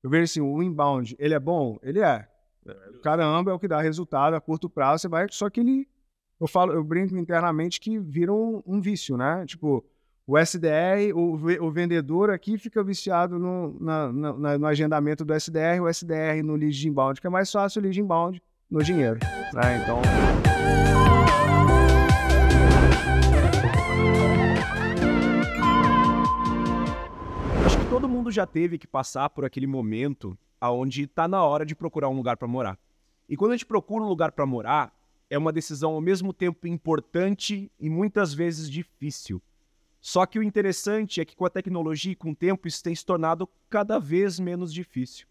eu vejo assim, o inbound, ele é bom? Ele é. Caramba, é o que dá resultado a curto prazo, você vai, só que ele, eu brinco internamente que vira um vício, né? Tipo, o SDR, o vendedor aqui fica viciado no agendamento do SDR, o SDR no lead de inbound, que é mais fácil o lead inbound no dinheiro, né? Então... Acho que todo mundo já teve que passar por aquele momento onde está na hora de procurar um lugar para morar. E quando a gente procura um lugar para morar, é uma decisão ao mesmo tempo importante e muitas vezes difícil. Só que o interessante é que com a tecnologia e com o tempo isso tem se tornado cada vez menos difícil.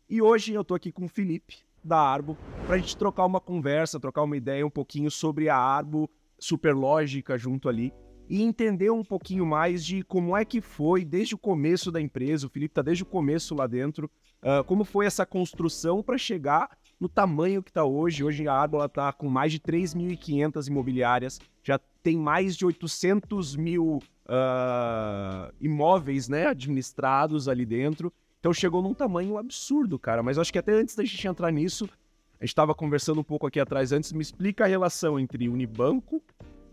E hoje eu estou aqui com o Felipe, da Arbo, para a gente trocar uma conversa, trocar uma ideia um pouquinho sobre a Arbo, Superlógica junto ali, e entender um pouquinho mais de como é que foi desde o começo da empresa. O Felipe está desde o começo lá dentro, como foi essa construção para chegar no tamanho que está hoje. Hoje a Arbo está com mais de 3.500 imobiliárias, já tem mais de 800 mil imóveis, né, administrados ali dentro. Então chegou num tamanho absurdo, cara. Mas eu acho que até antes da gente entrar nisso, a gente estava conversando um pouco aqui atrás antes, me explica a relação entre Unibanco,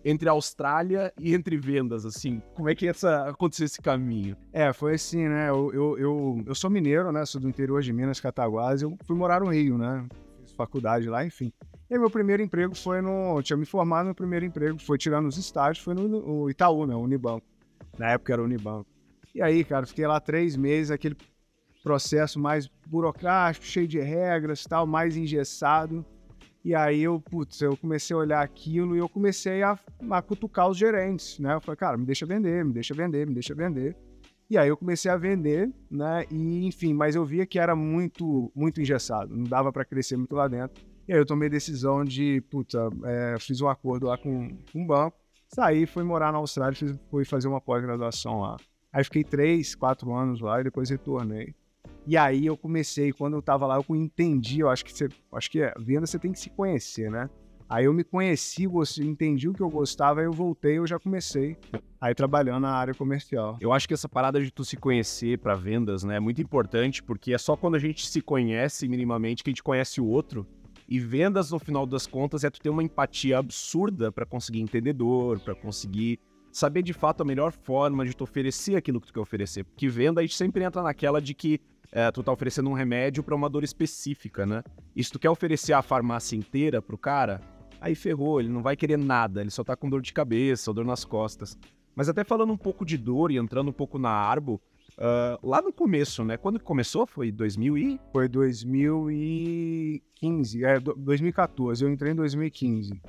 entre a Austrália e entre vendas, assim. Como é que aconteceu esse caminho? Foi assim, né? Eu sou mineiro, né? Sou do interior de Minas, Cataguases. Eu fui morar no Rio, né? Fiz faculdade lá, enfim. E aí meu primeiro emprego foi no... Tinha me formado, meu primeiro emprego foi tirando os estágios, foi no Itaú, né? Unibanco. Na época era Unibanco. E aí, cara, fiquei lá 3 meses, aquele processo mais burocrático, cheio de regras e tal, mais engessado. E aí eu comecei a olhar aquilo e eu comecei a cutucar os gerentes, né? Eu falei, cara, me deixa vender, me deixa vender, me deixa vender. E aí eu comecei a vender, né? E enfim, mas eu via que era muito engessado, não dava para crescer muito lá dentro. E aí eu tomei a decisão de, fiz um acordo lá com um banco, saí, fui morar na Austrália, fui fazer uma pós-graduação lá. Aí fiquei 3, 4 anos lá e depois retornei. E aí eu comecei, quando eu tava lá, eu entendi, acho que venda você tem que se conhecer, né? Aí eu me conheci, entendi o que eu gostava, aí eu voltei, eu já comecei aí trabalhando na área comercial. Eu acho que essa parada de tu se conhecer para vendas, né, é muito importante, porque é só quando a gente se conhece minimamente que a gente conhece o outro. E vendas, no final das contas, é tu ter uma empatia absurda para conseguir entender dor, para conseguir saber de fato a melhor forma de tu oferecer aquilo que tu quer oferecer. Porque venda, a gente sempre entra naquela de que tu tá oferecendo um remédio para uma dor específica, né? E se tu quer oferecer a farmácia inteira pro cara, aí ferrou, ele não vai querer nada, ele só tá com dor de cabeça ou dor nas costas. Mas até falando um pouco de dor e entrando um pouco na Arbo, lá no começo, né? Quando que começou? Foi 2000 e... Foi 2015, 2014, eu entrei em 2015,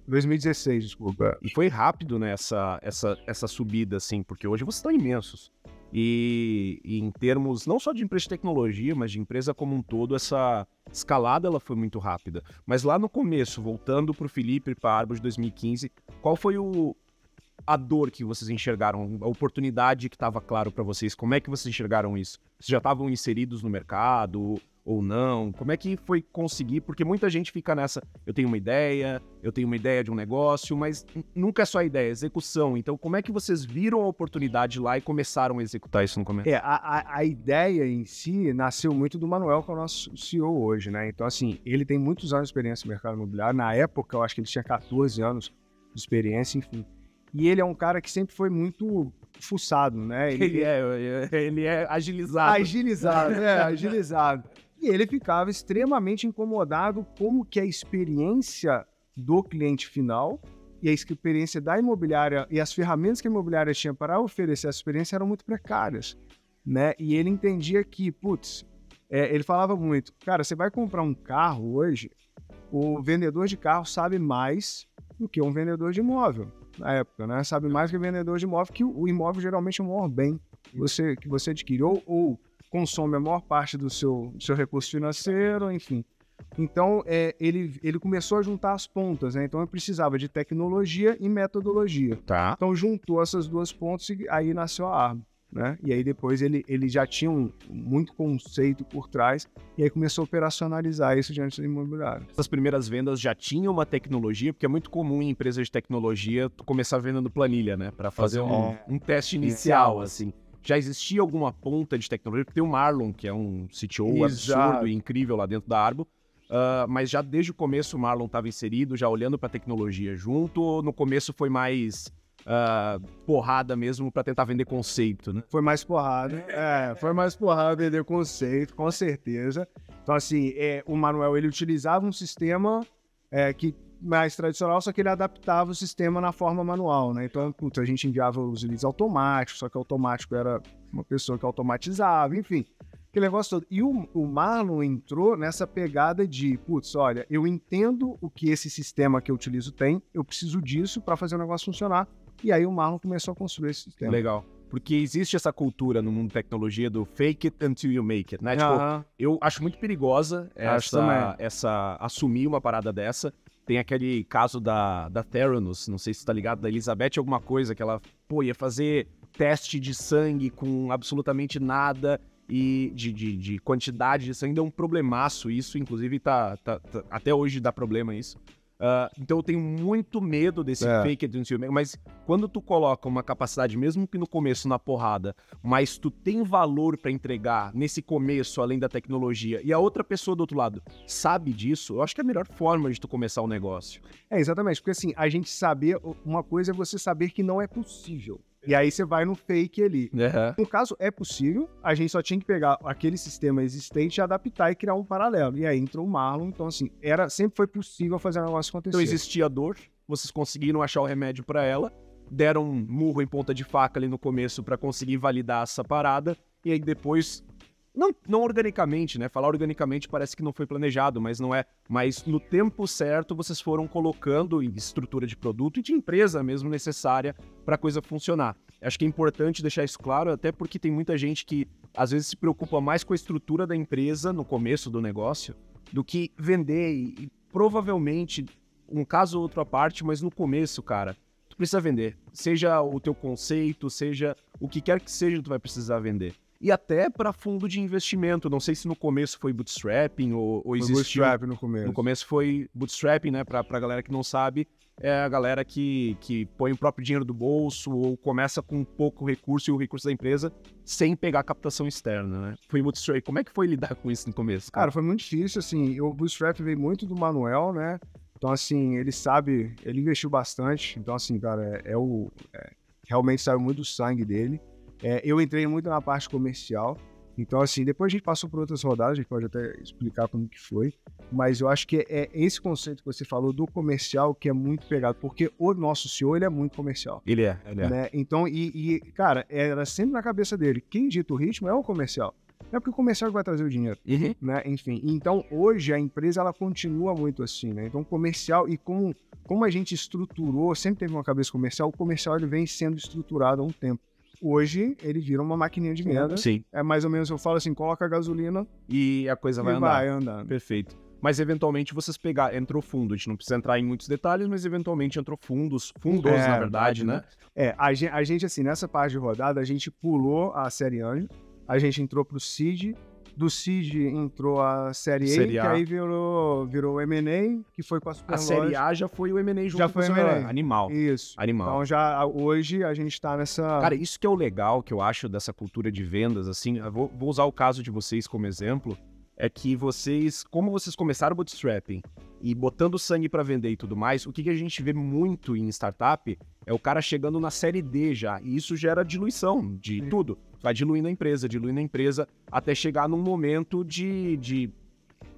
2016, desculpa. E foi rápido, né, essa subida, assim, porque hoje vocês estão imensos. E em termos não só de empresa de tecnologia, mas de empresa como um todo, essa escalada ela foi muito rápida. Mas lá no começo, voltando para o Felipe e para a Arbo de 2015, qual foi a dor que vocês enxergaram, a oportunidade que estava claro para vocês? Como é que vocês enxergaram isso? Vocês já estavam inseridos no mercado ou não? Como é que foi conseguir? Porque muita gente fica nessa, eu tenho uma ideia de um negócio, mas nunca é só ideia, é execução. Então, como é que vocês viram a oportunidade lá e começaram a executar isso no começo? A ideia em si nasceu muito do Manuel, que é o nosso CEO hoje, né? Então, assim, ele tem muitos anos de experiência no mercado imobiliário. Na época, eu acho que ele tinha 14 anos de experiência, enfim. E ele é um cara que sempre foi muito fuçado, né? Ele é agilizado. Agilizado. E ele ficava extremamente incomodado como que a experiência do cliente final e a experiência da imobiliária e as ferramentas que a imobiliária tinha para oferecer essa experiência eram muito precárias, né? E ele entendia que, ele falava muito, cara, você vai comprar um carro hoje, o vendedor de carro sabe mais do que um vendedor de imóvel. Na época, né? Sabe mais que o vendedor de imóvel, que o imóvel geralmente é o maior bem que você adquire, ou consome a maior parte do seu recurso financeiro, enfim. Então, ele começou a juntar as pontas, né? Então, ele precisava de tecnologia e metodologia. Tá. Então, juntou essas duas pontas e aí nasceu a Arbo, né? E aí, depois, ele já tinha muito conceito por trás e aí começou a operacionalizar isso diante do imobiliário. Essas primeiras vendas já tinham uma tecnologia, porque é muito comum em empresas de tecnologia tu começar vendendo planilha, né? Para fazer um teste inicial, assim. já existia alguma ponta de tecnologia? Porque tem o Marlon, que é um CTO absurdo e incrível lá dentro da Arbo, mas já desde o começo o Marlon estava inserido, já olhando para a tecnologia junto, ou no começo foi mais porrada mesmo para tentar vender conceito, né? Foi mais porrada, foi mais porrada vender conceito, com certeza. Então, assim, o Manuel, ele utilizava um sistema que mais tradicional, só que ele adaptava o sistema na forma manual, né? Então, a gente enviava os leads automáticos, só que automático era uma pessoa que automatizava, enfim, aquele negócio todo. E o Marlon entrou nessa pegada de, olha, eu entendo o que esse sistema que eu utilizo tem, eu preciso disso para fazer o negócio funcionar. E aí o Marlon começou a construir esse sistema. Legal. Porque existe essa cultura no mundo de tecnologia do fake it until you make it, né? Tipo, eu acho muito perigosa essa assumir uma parada dessa. Tem aquele caso da Theranos, não sei se você tá ligado, da Elizabeth alguma coisa, que ela, ia fazer teste de sangue com absolutamente nada e de quantidade de sangue. Deu um problemaço isso, inclusive até hoje dá problema isso. Então eu tenho muito medo desse fake it until you make it, mas quando tu coloca uma capacidade, mesmo que no começo na porrada, mas tu tem valor para entregar nesse começo, além da tecnologia, e a outra pessoa do outro lado sabe disso, eu acho que é a melhor forma de tu começar um negócio. Exatamente, porque assim, a gente saber, uma coisa é você saber que não é possível. E aí você vai no fake ali. No caso, é possível, a gente só tinha que pegar aquele sistema existente e adaptar e criar um paralelo. E aí entrou o Marlon, então assim, sempre foi possível fazer o negócio acontecer. Então existia dor, vocês conseguiram achar o remédio para ela, deram um murro em ponta de faca ali no começo para conseguir validar essa parada, e aí depois... Não organicamente, né? Falar organicamente parece que não foi planejado, mas não é. Mas no tempo certo, vocês foram colocando em estrutura de produto e de empresa mesmo necessária para a coisa funcionar. Acho que é importante deixar isso claro, até porque tem muita gente que às vezes se preocupa mais com a estrutura da empresa no começo do negócio do que vender. E provavelmente, um caso ou outro à parte, mas no começo, cara, tu precisa vender. Seja o teu conceito, seja o que quer que seja, tu vai precisar vender. E até para fundo de investimento. Não sei se no começo foi bootstrapping ou existiu... Bootstrap no começo. No começo foi bootstrapping, né? Pra galera que não sabe, é a galera que põe o próprio dinheiro do bolso ou começa com pouco recurso e o recurso da empresa sem pegar captação externa, né? Foi bootstrap. Como é que foi lidar com isso no começo? Cara, foi muito difícil, assim. O bootstrap veio muito do Manuel, né? Então, assim, ele investiu bastante. Então, assim, cara, realmente saiu muito do sangue dele. Eu entrei muito na parte comercial, então assim, depois a gente passou por outras rodadas, a gente pode até explicar como que foi, mas eu acho que é esse conceito que você falou do comercial que é muito pegado, porque o nosso CEO, ele é muito comercial. Ele é. Né? Então, cara, era sempre na cabeça dele, quem dita o ritmo é o comercial. É porque o comercial vai trazer o dinheiro, né? Enfim, então hoje a empresa, ela continua muito assim, né? Então, comercial, e como a gente estruturou, sempre teve uma cabeça comercial, o comercial ele vem sendo estruturado há um tempo. Hoje, ele vira uma maquininha de venda. Sim. É mais ou menos, eu falo assim, coloca a gasolina e a coisa vai andar. Vai andando. Perfeito. Mas, eventualmente, vocês entrou fundo. A gente não precisa entrar em muitos detalhes, mas, eventualmente, entrou fundos, na verdade, né? A gente, assim, nessa parte de rodada, a gente pulou a série Anjo, a gente entrou pro Seed, do Seed entrou a série A, que aí virou o M&A, que foi com a Superloja. A série A já foi o M&A junto já foi com o M&A. Animal. Isso. Animal. Então, hoje, a gente tá nessa... Cara, isso que é o legal, que eu acho dessa cultura de vendas, assim, eu vou usar o caso de vocês como exemplo, é que como vocês começaram o bootstrapping e botando sangue para vender e tudo mais, o que a gente vê muito em startup é o cara chegando na série D já, e isso gera diluição de tudo. Vai diluindo a empresa, até chegar num momento de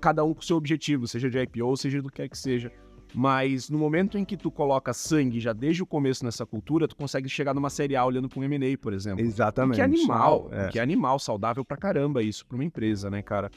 cada um com o seu objetivo, seja de IPO, seja do que quer que seja. Mas no momento em que tu coloca sangue já desde o começo nessa cultura, tu consegue chegar numa série A olhando para um M&A, por exemplo. Exatamente. Que é animal, que é animal, saudável pra caramba isso, pra uma empresa, né, cara?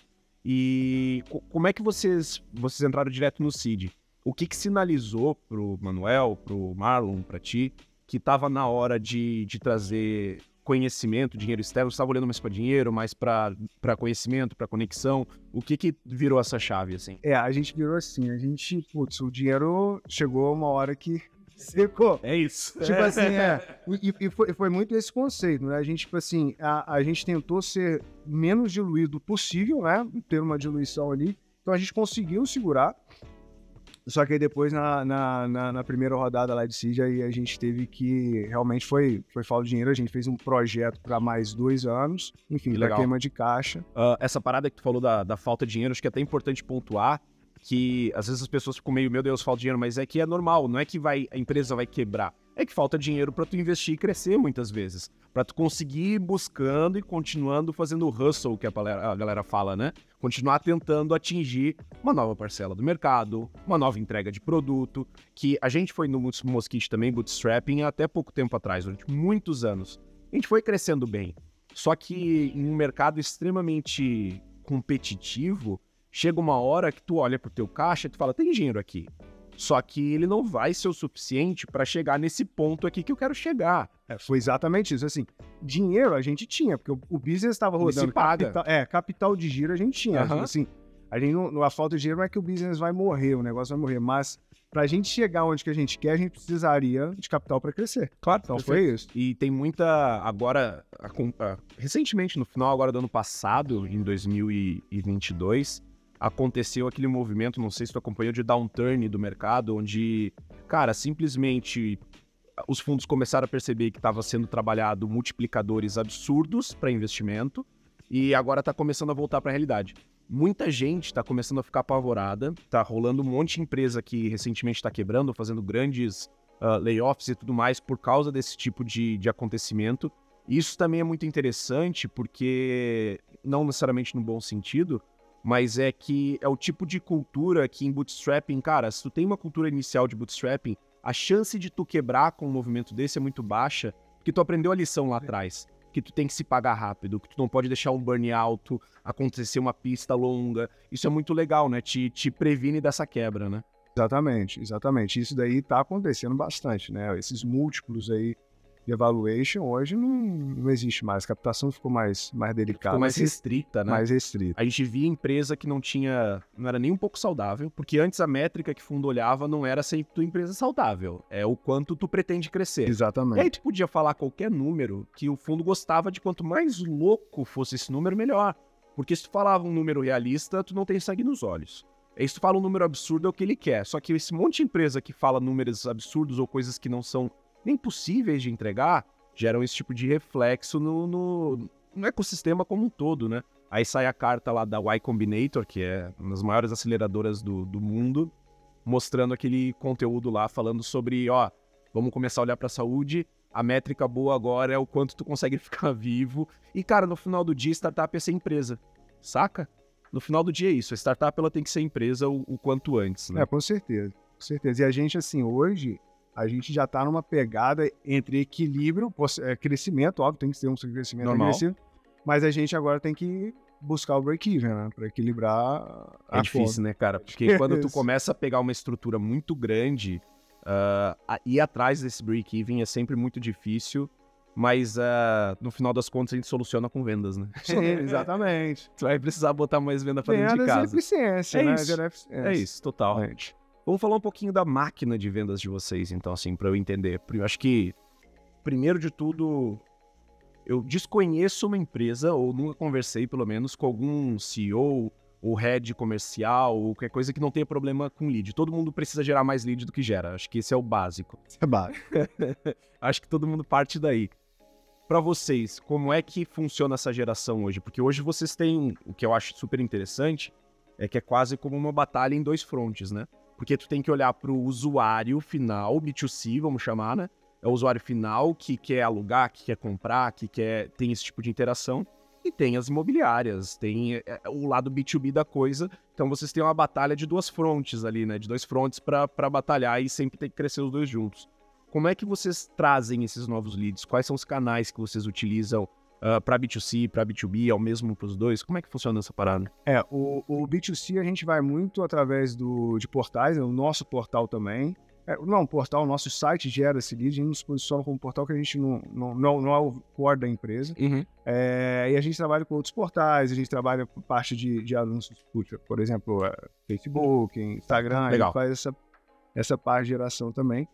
E como é que vocês entraram direto no Seed? O que sinalizou pro Manuel, pro Marlon, pra ti, que tava na hora de trazer conhecimento, dinheiro externo? Você estava olhando mais para dinheiro, mais para conhecimento, para conexão? O que virou essa chave, assim? A gente virou assim, o dinheiro chegou uma hora que secou. É isso. Tipo assim, E foi muito esse conceito, né? A gente, tipo assim, a gente tentou ser menos diluído possível, né? Ter uma diluição ali. Então a gente conseguiu segurar. Só que aí depois, na primeira rodada lá de seed, aí a gente teve que... Realmente foi falta de dinheiro. A gente fez um projeto para mais 2 anos. Enfim, para queima de caixa. Essa parada que tu falou da falta de dinheiro, acho que é até importante pontuar que às vezes as pessoas ficam meio, meu Deus, falta de dinheiro, mas é que é normal, não é que a empresa vai quebrar. É que falta dinheiro para tu investir e crescer muitas vezes. Para tu conseguir ir buscando e continuando fazendo o hustle, que a galera fala, né? Continuar tentando atingir uma nova parcela do mercado, uma nova entrega de produto, que a gente foi no Mosquite também, bootstrapping, até pouco tempo atrás, durante muitos anos. A gente foi crescendo bem. Só que em um mercado extremamente competitivo, chega uma hora que tu olha pro teu caixa e tu fala, tem dinheiro aqui. Só que ele não vai ser o suficiente para chegar nesse ponto aqui que eu quero chegar. Foi exatamente isso. Assim, dinheiro a gente tinha, porque o business estava rodando. Se paga. Capital de giro a gente tinha. Uhum. Assim, a falta de dinheiro não é que o business vai morrer, o negócio vai morrer, mas pra gente chegar onde que a gente quer, a gente precisaria de capital para crescer. Claro, então foi isso. E tem muita, agora, recentemente, no final agora do ano passado, em 2022, aconteceu aquele movimento, não sei se tu acompanhou, de downturn do mercado, onde, cara, simplesmente os fundos começaram a perceber que estava sendo trabalhado multiplicadores absurdos para investimento e agora está começando a voltar para a realidade. Muita gente está começando a ficar apavorada, tá rolando um monte de empresa que recentemente está quebrando, fazendo grandes layoffs e tudo mais por causa desse tipo de acontecimento. Isso também é muito interessante porque, não necessariamente no bom sentido, mas é que é o tipo de cultura que em bootstrapping, cara, se tu tem uma cultura inicial de bootstrapping, a chance de tu quebrar com um movimento desse é muito baixa, porque tu aprendeu a lição lá atrás, que tu tem que se pagar rápido, que tu não pode deixar um burnout, acontecer uma pista longa. Isso é muito legal, né? Te previne dessa quebra, né? Exatamente. Isso daí tá acontecendo bastante, né? Esses múltiplos aí de evaluation hoje não existe mais. A captação ficou mais delicada. Ficou mais restrita, né? Mais restrita. A gente via empresa que não era nem um pouco saudável, porque antes a métrica que o fundo olhava não era se tua empresa saudável, é o quanto tu pretende crescer. Exatamente. E aí tu podia falar qualquer número que o fundo gostava de quanto mais louco fosse esse número, melhor. Porque se tu falava um número realista, tu não tem sangue nos olhos. E se tu fala um número absurdo, é o que ele quer. Só que esse monte de empresa que fala números absurdos ou coisas que não são nem possíveis de entregar, geram esse tipo de reflexo no ecossistema como um todo, né? Aí sai a carta lá da Y Combinator, que é uma das maiores aceleradoras do mundo, mostrando aquele conteúdo lá, falando sobre, vamos começar a olhar para a saúde, a métrica boa agora é o quanto tu consegue ficar vivo. E, cara, no final do dia, startup é ser empresa, saca? No final do dia é isso, a startup ela tem que ser empresa o quanto antes, né? Com certeza. E a gente, assim, hoje... A gente já está numa pegada entre equilíbrio, crescimento, óbvio, tem que ter um crescimento agressivo, mas a gente agora tem que buscar o break-even, né? Para equilibrar a É difícil, né, cara? Porque quando tu começa a pegar uma estrutura muito grande, ir atrás desse break-even é sempre muito difícil, mas no final das contas a gente soluciona com vendas, né? Sim, exatamente. Tu vai precisar botar mais venda para dentro de casa. Vendas e eficiência, né? É isso, total. Vamos falar um pouquinho da máquina de vendas de vocês, então, assim, para eu entender. Eu acho que, primeiro de tudo, eu desconheço uma empresa, ou nunca conversei, pelo menos, com algum CEO ou head comercial, ou qualquer coisa que não tenha problema com lead. Todo mundo precisa gerar mais lead do que gera. Acho que esse é o básico. É básico. Acho que todo mundo parte daí. Para vocês, como é que funciona essa geração hoje? Porque hoje vocês têm, o que eu acho super interessante, é que é quase como uma batalha em 2 frontes, né? Porque tu tem que olhar para o usuário final, B2C, vamos chamar, né? É o usuário final que quer alugar, que quer comprar, tem esse tipo de interação. E tem as imobiliárias, tem o lado B2B da coisa. Então vocês têm uma batalha de 2 frontes ali, né? De 2 frontes para batalhar e sempre tem que crescer os 2 juntos. Como é que vocês trazem esses novos leads? Quais são os canais que vocês utilizam para B2C, para B2B, ao mesmo para os 2? Como é que funciona essa parada? O B2C a gente vai muito através de portais, o nosso portal também. O nosso site gera esse lead, a gente nos posiciona como portal que a gente não é o core da empresa. Uhum. E a gente trabalha com outros portais, a gente trabalha com parte de anúncios, por exemplo, Facebook, Instagram, a gente faz essa parte de geração também.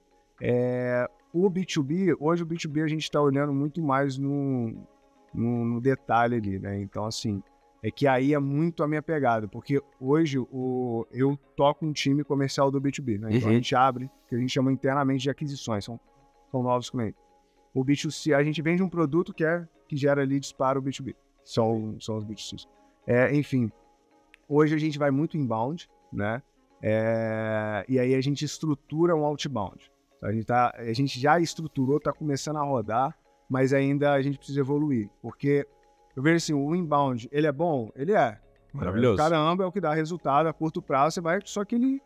O B2B, hoje o B2B a gente está olhando muito mais no detalhe ali, né? Então, assim, É que aí é muito a minha pegada, porque hoje eu toco um time comercial do B2B, né? Então a gente abre, o que a gente chama internamente de aquisições, são novos clientes. O B2C, a gente vende um produto que gera leads para o B2B, são os B2Cs. Enfim, hoje a gente vai muito inbound, né? E aí a gente estrutura um outbound. A gente já estruturou, está começando a rodar, mas ainda a gente precisa evoluir, porque eu vejo assim, o inbound, ele é bom? Ele é. Maravilhoso. Caramba, é o que dá resultado a curto prazo, você vai, só que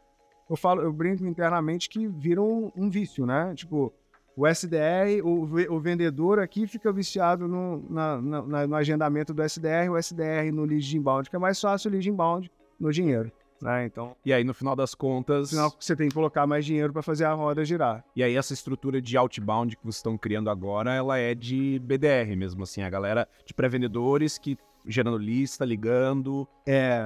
eu brinco internamente que vira um vício, né? Tipo, o SDR, o vendedor aqui fica viciado no agendamento do SDR, o SDR no lead de inbound, que é mais fácil o lead inbound no dinheiro. Né? Então, e aí, no final das contas... você tem que colocar mais dinheiro para fazer a roda girar. E aí, essa estrutura de outbound que vocês estão criando agora, ela é de BDR mesmo, assim, a galera de pré-vendedores que gerando lista, ligando,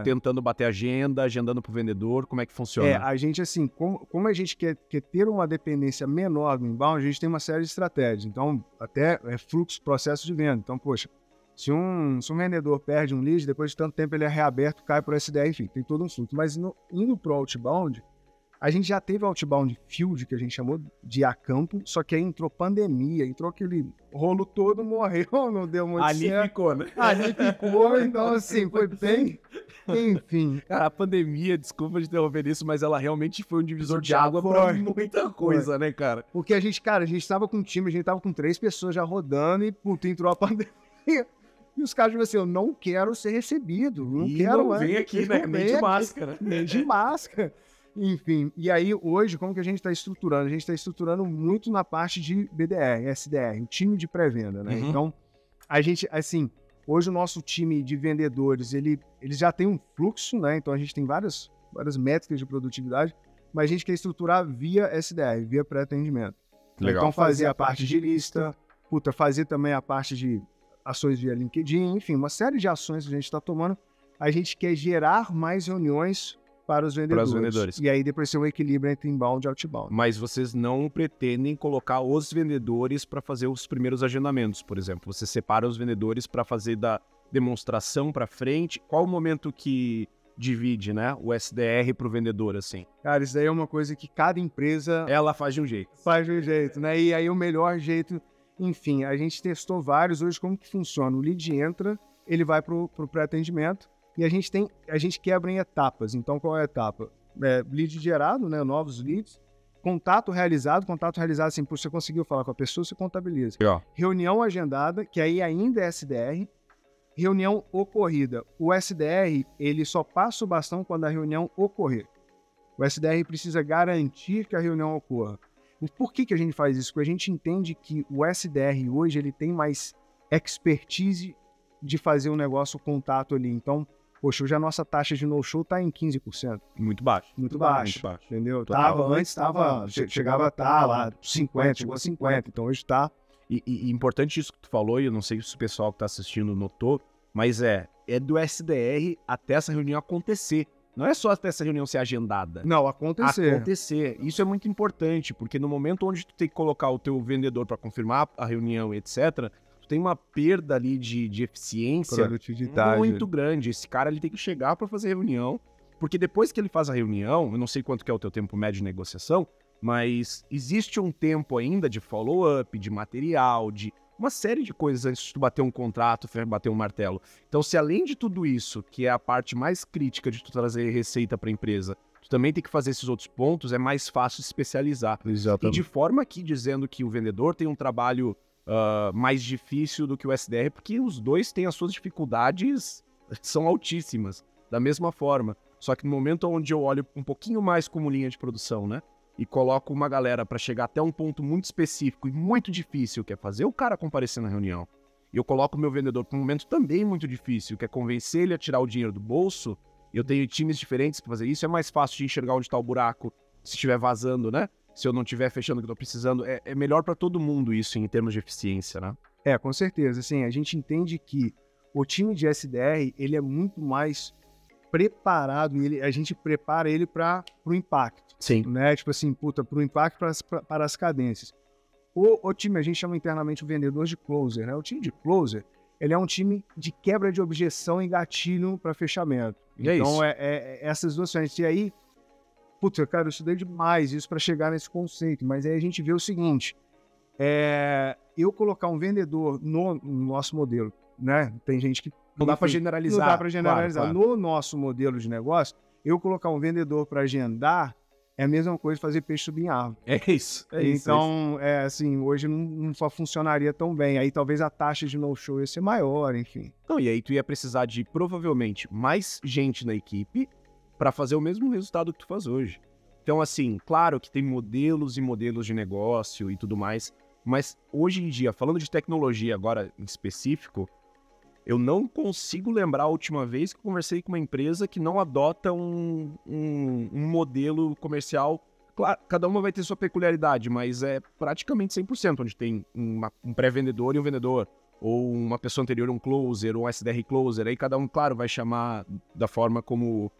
tentando bater agenda, agendando pro vendedor, como é que funciona? A gente, assim, como a gente quer ter uma dependência menor do inbound, a gente tem uma série de estratégias. Então, até fluxo, processo de venda. Então, poxa, se um vendedor perde um lead, depois de tanto tempo ele é reaberto, cai para o SDR, enfim, tem todo um fluxo. Mas indo para o outbound, a gente já teve outbound field, que a gente chamou de a campo, só que aí entrou pandemia, entrou aquele rolo todo, morreu, não deu muito certo. Ali ficou, né? Ali ficou, então assim, foi bem... Enfim. Cara, a pandemia, desculpa de interromper isso, mas ela realmente foi um divisor de água pra muita coisa, né, cara? Porque a gente tava com um time, a gente tava com 3 pessoas já rodando e, puta, entrou a pandemia. E os caras, tipo assim, eu não quero ser recebido, não quero... Não vem aqui, né? Nem de máscara. Nem de máscara. Enfim, e aí hoje, como que a gente está estruturando? A gente está estruturando muito na parte de BDR, SDR, o time de pré-venda, né? Então, a gente, assim, hoje o nosso time de vendedores, ele já tem um fluxo, né? Então, a gente tem várias métricas de produtividade, mas a gente quer estruturar via SDR, via pré-atendimento. Legal. Então, fazer a parte de lista, fazer também a parte de ações via LinkedIn, enfim, uma série de ações que a gente está tomando. A gente quer gerar mais reuniões para os vendedores. E aí depois ser um equilíbrio entre inbound e outbound. Mas vocês não pretendem colocar os vendedores para fazer os primeiros agendamentos, por exemplo. Você separa os vendedores para fazer da demonstração para frente. Qual o momento que divide, né, o SDR para o vendedor, assim? Cara, isso daí é uma coisa que cada empresa... Ela faz de um jeito. Faz de um jeito, né? E aí o melhor jeito... Enfim, a gente testou vários hoje, como que funciona. O lead entra, ele vai para o pré-atendimento e a gente quebra em etapas. Então, qual é a etapa? Lead gerado, né, novos leads, contato realizado, assim, você conseguiu falar com a pessoa, você contabiliza. Reunião agendada, que aí ainda é SDR, reunião ocorrida. O SDR, ele só passa o bastão quando a reunião ocorrer. O SDR precisa garantir que a reunião ocorra. Por que a gente faz isso? Porque a gente entende que o SDR hoje ele tem mais expertise de fazer um negócio contato ali. Então, poxa, hoje a nossa taxa de no-show está em 15%. Muito baixo. Muito baixo. Entendeu? Chegava a estar lá 50%, chegou a 50%. Então hoje está... E importante isso que tu falou, e eu não sei se o pessoal que está assistindo notou, mas é do SDR até essa reunião acontecer. Não é só até essa reunião ser agendada. Não, acontecer. Isso é muito importante, porque no momento onde tu tem que colocar o teu vendedor para confirmar a reunião, etc., tu tem uma perda ali de eficiência muito grande. Esse cara ele tem que chegar para fazer reunião, porque depois que ele faz a reunião, eu não sei quanto que é o teu tempo médio de negociação, mas existe um tempo ainda de follow-up, de material, de uma série de coisas antes de tu bater um contrato, bater um martelo. Então, se além de tudo isso, que é a parte mais crítica de tu trazer receita para a empresa, tu também tem que fazer esses outros pontos, é mais fácil se especializar. Exatamente. E de forma aqui dizendo que o vendedor tem um trabalho mais difícil do que o SDR, porque os dois têm as suas dificuldades, são altíssimas, da mesma forma. Só que no momento onde eu olho um pouquinho mais como linha de produção, né? E coloco uma galera para chegar até um ponto muito específico e muito difícil, que é fazer o cara comparecer na reunião. E eu coloco o meu vendedor para um momento também muito difícil, que é convencer ele a tirar o dinheiro do bolso. Eu tenho times diferentes para fazer isso, é mais fácil de enxergar onde está o buraco, se estiver vazando, né? Se eu não estiver fechando o que eu tô precisando. É melhor para todo mundo isso em termos de eficiência, né? Com certeza. Assim, a gente entende que o time de SDR, ele é muito mais preparado, a gente prepara ele para o impacto. Sim. Né? Tipo assim, para o impacto, para as cadências. O time, a gente chama internamente o vendedor de closer, né? O time de closer, ele é um time de quebra de objeção e gatilho para fechamento. E é Então, isso. essas duas frentes. E aí, putz, cara, eu estudei demais isso para chegar nesse conceito, mas aí a gente vê o seguinte, eu colocar um vendedor no nosso modelo, né? Tem gente que... Não dá para enfim, generalizar. Não dá para generalizar. Claro. No nosso modelo de negócio, eu colocar um vendedor para agendar é a mesma coisa fazer peixe subir em árvore. É isso. Então, assim, hoje não funcionaria tão bem. Aí talvez a taxa de no-show ia ser maior, enfim. Não, e aí tu ia precisar de, provavelmente, mais gente na equipe para fazer o mesmo resultado que tu faz hoje. Então, assim, claro que tem modelos e modelos de negócio e tudo mais, mas hoje em dia, falando de tecnologia agora em específico, eu não consigo lembrar a última vez que eu conversei com uma empresa que não adota um modelo comercial. Claro, cada uma vai ter sua peculiaridade, mas é praticamente 100%, onde tem um pré-vendedor e um vendedor, ou uma pessoa anterior, um closer, ou um SDR closer. Aí cada um, claro, vai chamar da forma como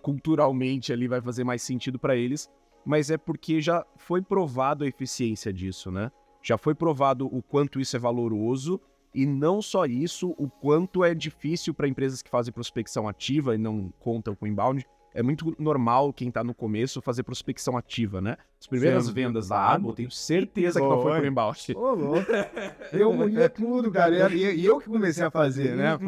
culturalmente ali vai fazer mais sentido para eles, mas é porque já foi provado a eficiência disso, né? Já foi provado o quanto isso é valoroso. E não só isso, o quanto é difícil para empresas que fazem prospecção ativa e não contam com inbound. É muito normal quem está no começo fazer prospecção ativa, né? As primeiras vendas da Arbo, tenho certeza que não foi por inbound. Ô, louco. Eu molia tudo, cara. E eu que comecei a fazer, né?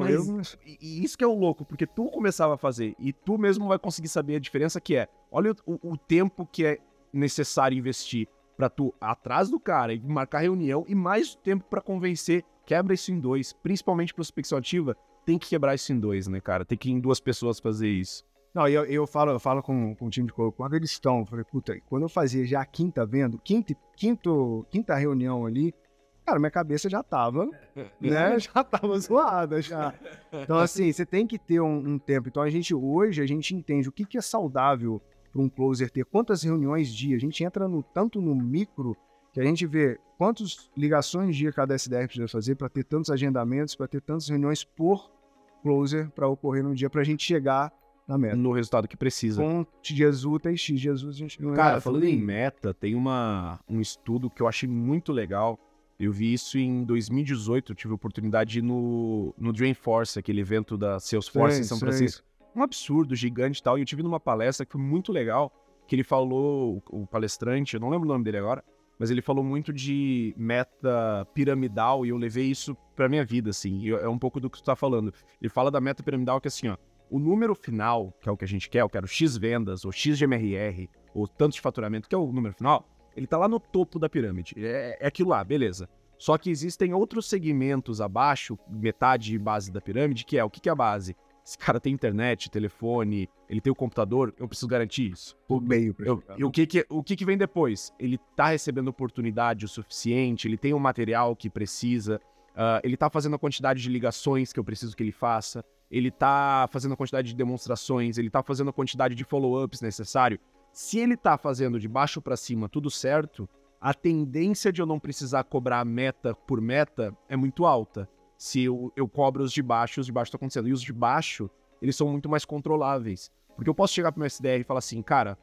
E isso que é o louco, porque tu começava a fazer e tu mesmo vai conseguir saber a diferença que é. Olha o tempo que é necessário investir para tu atrás do cara e marcar reunião e mais tempo para convencer. Quebra isso em 2, principalmente prospecção ativa, tem que quebrar isso em 2, né, cara? Tem que ir em 2 pessoas fazer isso. Não, eu falo com o time de colo, quando eles estão, eu falei, puta, quando eu fazia já a quinta venda, quinta reunião ali, cara, minha cabeça já tava, né, já tava zoada, já. Então, assim, você tem que ter um tempo. Então, hoje, a gente entende o que é saudável para um closer ter, quantas reuniões dia, a gente entra tanto no micro, que a gente vê quantas ligações dia cada SDR precisa fazer para ter tantos agendamentos, para ter tantas reuniões por closer para ocorrer no dia, para a gente chegar na meta. No resultado que precisa. Com dias úteis, X dias úteis, a gente não Cara, falando em meta, tem um estudo que eu achei muito legal. Eu vi isso em 2018, eu tive a oportunidade de ir no Dreamforce, aquele evento da Salesforce em São Francisco. Um absurdo, gigante e tal. E eu tive numa palestra que foi muito legal, que ele falou, o palestrante, eu não lembro o nome dele agora, mas ele falou muito de meta piramidal e eu levei isso pra minha vida, assim. É um pouco do que tu tá falando. Ele fala da meta piramidal que é assim, ó, o número final, que é o que a gente quer, eu quero X vendas, ou X de MRR, ou tanto de faturamento, que é o número final, ele tá lá no topo da pirâmide. É aquilo lá, beleza. Só que existem outros segmentos abaixo, metade base da pirâmide, que é o que é a base? Esse cara tem internet, telefone, ele tem o computador, eu preciso garantir isso. O meio. E o que vem depois? Ele tá recebendo oportunidade o suficiente, ele tem o material que precisa, ele tá fazendo a quantidade de ligações que eu preciso que ele faça, ele tá fazendo a quantidade de demonstrações, ele tá fazendo a quantidade de follow-ups necessário. Se ele tá fazendo de baixo para cima tudo certo, a tendência de eu não precisar cobrar meta por meta é muito alta. Se eu cobro os de baixo tá acontecendo. E os de baixo, eles são muito mais controláveis. Porque eu posso chegar pro meu SDR e falar assim, cara,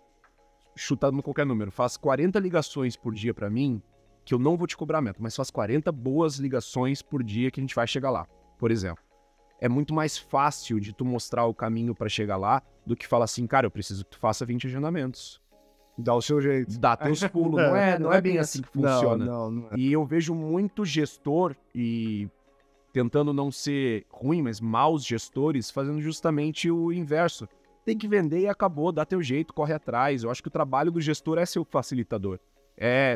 chutando qualquer número, faz 40 ligações por dia pra mim, que eu não vou te cobrar meta, mas faz 40 boas ligações por dia que a gente vai chegar lá, por exemplo. É muito mais fácil de tu mostrar o caminho pra chegar lá do que falar assim, cara, eu preciso que tu faça 20 agendamentos. Dá o seu jeito. Dá teus pulos. Não é bem assim que funciona. Não é. E eu vejo muito gestor e tentando não ser ruim, mas maus gestores fazendo justamente o inverso. Tem que vender e acabou, dá teu jeito, corre atrás. Eu acho que o trabalho do gestor é ser o facilitador.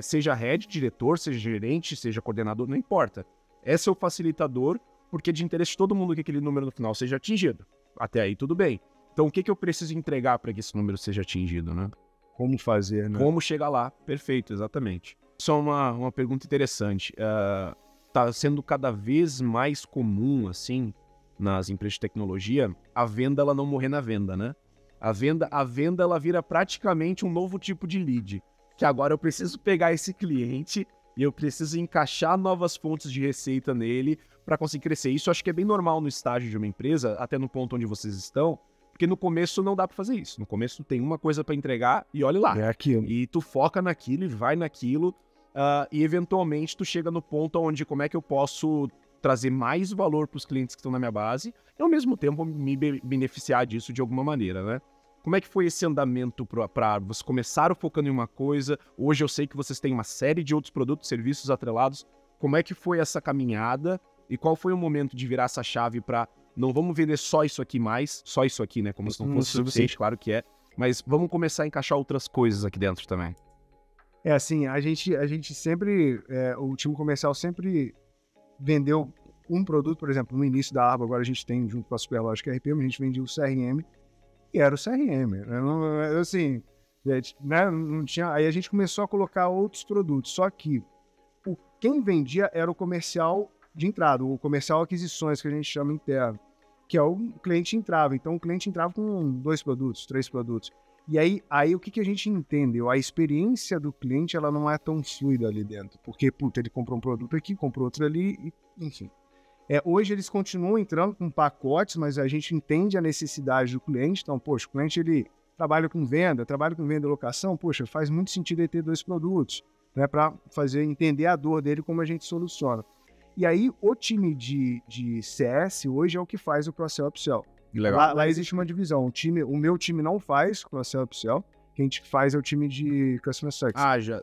Seja head, diretor, seja gerente, seja coordenador, não importa. É ser o facilitador, porque é de interesse de todo mundo que aquele número no final seja atingido. Até aí tudo bem. Então o que eu preciso entregar para que esse número seja atingido, né? Como fazer, né? Como chegar lá, perfeito, exatamente. Só uma pergunta interessante. Tá sendo cada vez mais comum, assim, nas empresas de tecnologia, a venda ela não morrer na venda, né? A venda ela vira praticamente um novo tipo de lead. Que agora eu preciso pegar esse cliente e eu preciso encaixar novas fontes de receita nele para conseguir crescer. Isso eu acho que é bem normal no estágio de uma empresa, até no ponto onde vocês estão, porque no começo não dá para fazer isso. No começo tu tem uma coisa para entregar e olha lá. É aquilo. E tu foca naquilo e vai naquilo. E eventualmente tu chega no ponto onde como é que eu posso trazer mais valor para os clientes que estão na minha base e, ao mesmo tempo, me beneficiar disso de alguma maneira, né? Como é que foi esse andamento para vocês começaram focando em uma coisa? Hoje eu sei que vocês têm uma série de outros produtos, serviços atrelados. Como é que foi essa caminhada e qual foi o momento de virar essa chave para não vamos vender só isso aqui mais, só isso aqui, né? Como se não fosse suficiente, claro que é. Mas vamos começar a encaixar outras coisas aqui dentro também. É assim, a gente sempre, o time comercial sempre vendeu um produto, por exemplo, no início da Arbo, agora a gente tem junto com a Superlógica RP, mas a gente vendia o CRM, e era o CRM, né? Não, assim, né? Não tinha, aí a gente começou a colocar outros produtos, só que quem vendia era o comercial de entrada, o comercial aquisições, que a gente chama interno, que é o cliente entrava. Então, o cliente entrava com 2 produtos, 3 produtos. E aí o que a gente entendeu? A experiência do cliente, ela não é tão fluida ali dentro. Porque, puta, ele comprou um produto aqui, comprou outro ali, enfim. Hoje eles continuam entrando com pacotes, mas a gente entende a necessidade do cliente. Então, poxa, o cliente, ele trabalha com venda e locação, poxa, faz muito sentido ele ter 2 produtos, né, para entender a dor dele, como a gente soluciona. E aí, o time de CS hoje é o que faz o cross-sell upsell. Legal. Lá existe uma divisão. O meu time não faz cross-sell upsell. Quem faz é o time de Customer Success. Ah, já,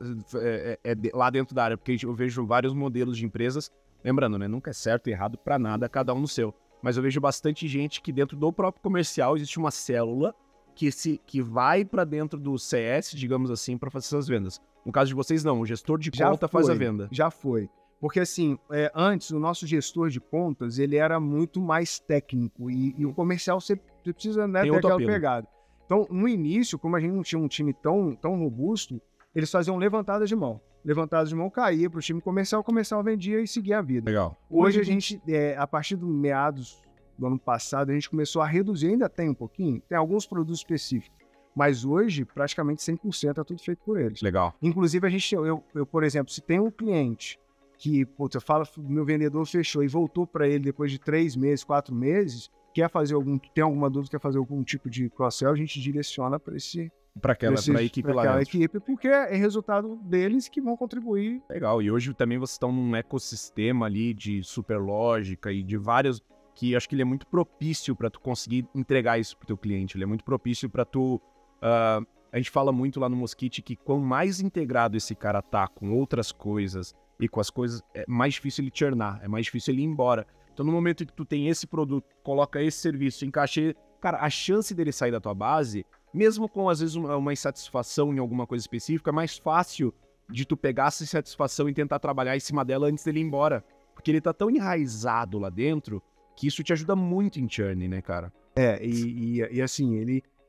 lá dentro da área, porque eu vejo vários modelos de empresas. Lembrando, né? Nunca é certo e errado para nada, cada um no seu. Mas eu vejo bastante gente que dentro do próprio comercial existe uma célula que vai para dentro do CS, digamos assim, para fazer essas vendas. No caso de vocês, não. O gestor de conta faz a venda. Já foi. Porque, assim, antes, o nosso gestor de contas, ele era muito mais técnico. E o comercial, você precisa, né, ter aquela pegada. Então, no início, como a gente não tinha um time tão robusto, eles faziam levantadas de mão. Levantadas de mão caía para o time comercial, o comercial vendia e seguia a vida. Legal. Hoje a gente, a partir do meados do ano passado, a gente começou a reduzir, ainda tem um pouquinho, tem alguns produtos específicos. Mas hoje, praticamente 100% é tudo feito por eles. Legal. Inclusive, eu, por exemplo, se tem um cliente que, putz, eu falo, meu vendedor fechou e voltou para ele depois de 3 meses, 4 meses, tem alguma dúvida, quer fazer algum tipo de cross-sell, a gente direciona para a equipe lá dentro. Equipe, porque é resultado deles que vão contribuir. Legal, e hoje também vocês estão num ecossistema ali de Superlógica e de vários, que acho que ele é muito propício para tu conseguir entregar isso pro teu cliente, ele é muito propício para tu... a gente fala muito lá no Mosquite que quanto mais integrado esse cara tá com outras coisas e com as coisas, é mais difícil ele churnar, é mais difícil ele ir embora. Então, no momento que tu tem esse produto, coloca esse serviço, encaixa, cara, a chance dele sair da tua base, mesmo com, às vezes, uma insatisfação em alguma coisa específica, é mais fácil de tu pegar essa insatisfação e tentar trabalhar em cima dela antes dele ir embora. Porque ele tá tão enraizado lá dentro que isso te ajuda muito em churn, né, cara? E assim,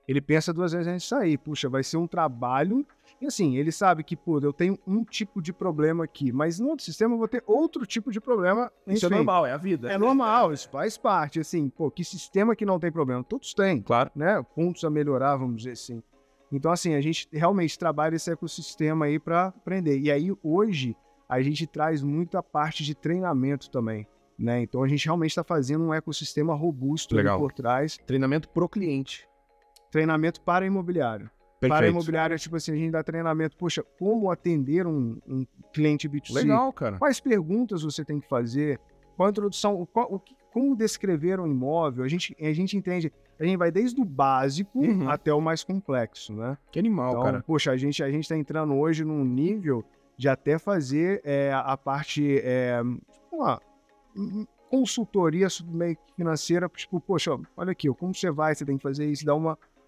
ele pensa 2 vezes antes de sair. Puxa, vai ser um trabalho. E assim, ele sabe que, pô, eu tenho um tipo de problema aqui, mas no outro sistema eu vou ter outro tipo de problema. Isso é normal, é a vida. É normal, isso faz parte. Assim, pô, que sistema que não tem problema? Todos têm. Claro. Né? Pontos a melhorar, vamos dizer assim. Então, assim, a gente realmente trabalha esse ecossistema aí para aprender. E aí, hoje, a gente traz muito a parte de treinamento também. Né? Então, a gente realmente está fazendo um ecossistema robusto ali por trás. Treinamento pro cliente. Treinamento para imobiliário. Perfeito. Para imobiliário, tipo assim, a gente dá treinamento, poxa, como atender um cliente B2C. Legal, cara. Quais perguntas você tem que fazer? Qual a introdução, como descrever um imóvel? A gente entende, a gente vai desde o básico até o mais complexo, né? Que animal, então, cara. Poxa, a gente tá entrando hoje num nível de até fazer a parte, uma consultoria meio financeira, tipo, poxa, olha aqui, como você tem que fazer isso, dá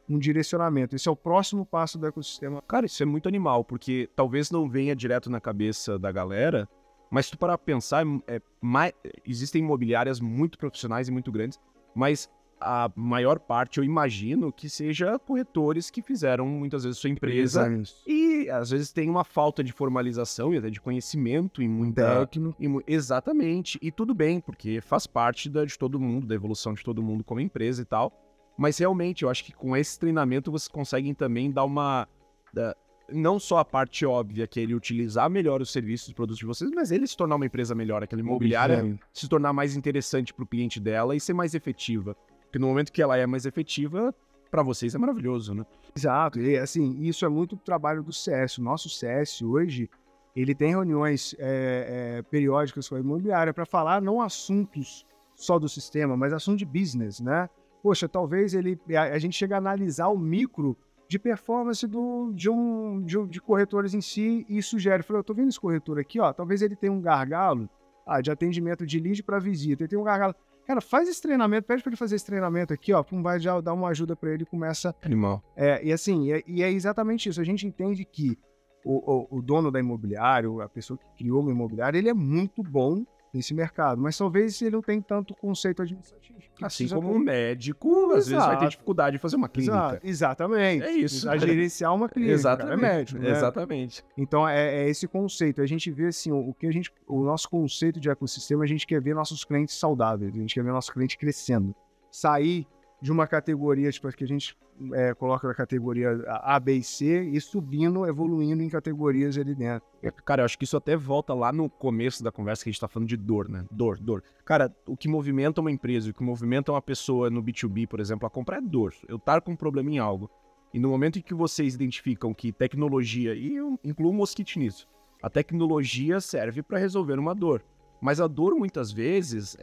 um direcionamento. Esse é o próximo passo do ecossistema. Cara, isso é muito animal, porque talvez não venha direto na cabeça da galera, mas se tu parar pra pensar, existem imobiliárias muito profissionais e muito grandes, mas a maior parte, eu imagino, que seja corretores que fizeram muitas vezes sua empresa e às vezes tem uma falta de formalização e até de conhecimento em muita... Exatamente, e tudo bem, porque faz parte de todo mundo, da evolução de todo mundo como empresa e tal. Mas realmente, eu acho que com esse treinamento vocês conseguem também dar não só a parte óbvia, que é ele utilizar melhor os serviços e produtos de vocês, mas ele se tornar uma empresa melhor, aquela imobiliária se tornar mais interessante para o cliente dela e ser mais efetiva. Porque no momento que ela é mais efetiva, para vocês é maravilhoso, né? Exato, e assim, isso é muito trabalho do CS. O nosso CS hoje, ele tem reuniões periódicas com a imobiliária para falar não assuntos só do sistema, mas assuntos de business, né? Poxa, talvez a gente chegue a analisar o micro de performance de corretores em si e sugere. Falei, eu tô vendo esse corretor aqui, ó, talvez ele tenha um gargalo de atendimento de lead para visita, ele tem um gargalo. Cara, faz esse treinamento, pede para ele fazer esse treinamento aqui, ó, vai já dar uma ajuda para ele e começa... Animal. E assim, é exatamente isso. A gente entende que o dono da imobiliária, a pessoa que criou uma imobiliária, ele é muito bom nesse mercado, mas talvez ele não tenha tanto conceito administrativo. Assim como um médico, às vezes vai ter dificuldade de fazer uma clínica. Exatamente. É isso. A gerenciar uma clínica. Exatamente. Cara, é médico, né? Exatamente. Então, é esse conceito. A gente vê, assim, o nosso conceito de ecossistema, a gente quer ver nossos clientes saudáveis, a gente quer ver nosso cliente crescendo. Sair de uma categoria, tipo, que a gente coloca na categoria A, B e C, e subindo, evoluindo em categorias ali dentro. Cara, eu acho que isso até volta lá no começo da conversa que a gente tá falando de dor, né? Dor. Cara, o que movimenta uma empresa, o que movimenta uma pessoa no B2B, por exemplo, a comprar é dor. Eu estar com um problema em algo. E no momento em que vocês identificam que tecnologia, e eu incluo o Mosquite nisso, a tecnologia serve para resolver uma dor. Mas a dor, muitas vezes,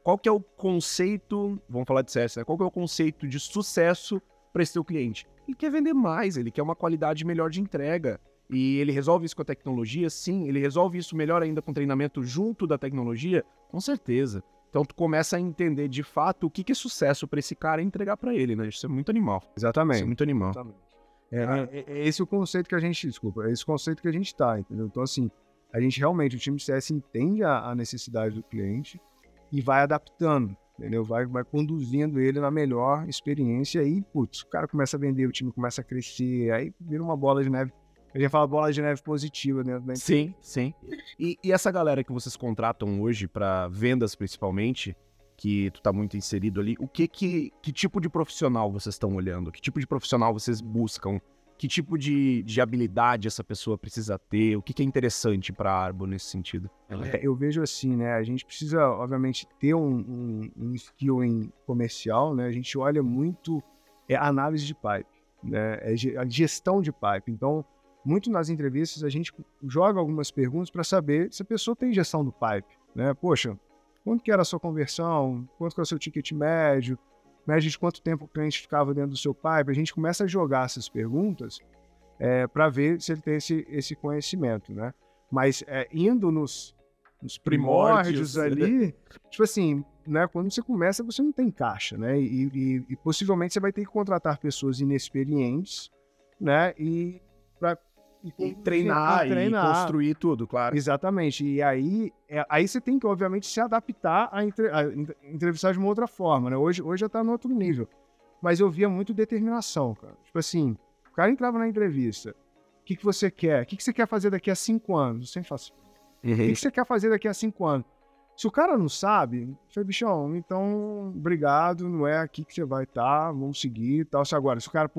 qual que é o conceito, vamos falar de CS, né? Qual que é o conceito de sucesso para esse teu cliente? Ele quer vender mais, ele quer uma qualidade melhor de entrega. E ele resolve isso com a tecnologia? Sim. Ele resolve isso melhor ainda com treinamento junto da tecnologia? Com certeza. Então tu começa a entender de fato o que é sucesso para esse cara e entregar para ele, né? Isso é muito animal. Exatamente. Isso é muito animal. Exatamente. É esse o conceito que a gente, é esse conceito que a gente tá, entendeu? Então, assim, a gente realmente, o time de CS entende a necessidade do cliente e vai adaptando, entendeu? Vai conduzindo ele na melhor experiência e, putz, o cara começa a vender, o time começa a crescer, aí vira uma bola de neve. A gente fala bola de neve positiva dentro da empresa. Sim. E essa galera que vocês contratam hoje para vendas, principalmente, que tu tá muito inserido ali, que tipo de profissional vocês estão olhando? Que tipo de profissional vocês buscam? Que tipo de habilidade essa pessoa precisa ter? O que é interessante para a Arbo nesse sentido? Eu vejo assim, né? A gente precisa, obviamente, ter um skill em comercial, né? A gente olha muito a análise de pipe, né? A gestão de pipe. Então, muito nas entrevistas, a gente joga algumas perguntas para saber se a pessoa tem gestão do pipe, né? Poxa, quanto que era a sua conversão? Quanto que era o seu ticket médio? Média de quanto tempo o cliente ficava dentro do seu pipe? A gente começa a jogar essas perguntas para ver se ele tem esse conhecimento, né? Mas indo nos primórdios ali, tipo assim, né? Quando você começa, você não tem caixa, né? E possivelmente você vai ter que contratar pessoas inexperientes, né? E treinar e construir tudo, claro. Exatamente. E aí você tem que, obviamente, se adaptar a entrevistar de uma outra forma, né? Hoje já tá no outro nível. Mas eu via muito determinação, cara. Tipo assim, o cara entrava na entrevista. O que você quer? O que você quer fazer daqui a 5 anos? Eu sempre faço. O que você quer fazer daqui a 5 anos? Se o cara não sabe, eu falei, bichão, então, obrigado, não é aqui que você vai estar, vamos seguir e tal. Agora, se o cara,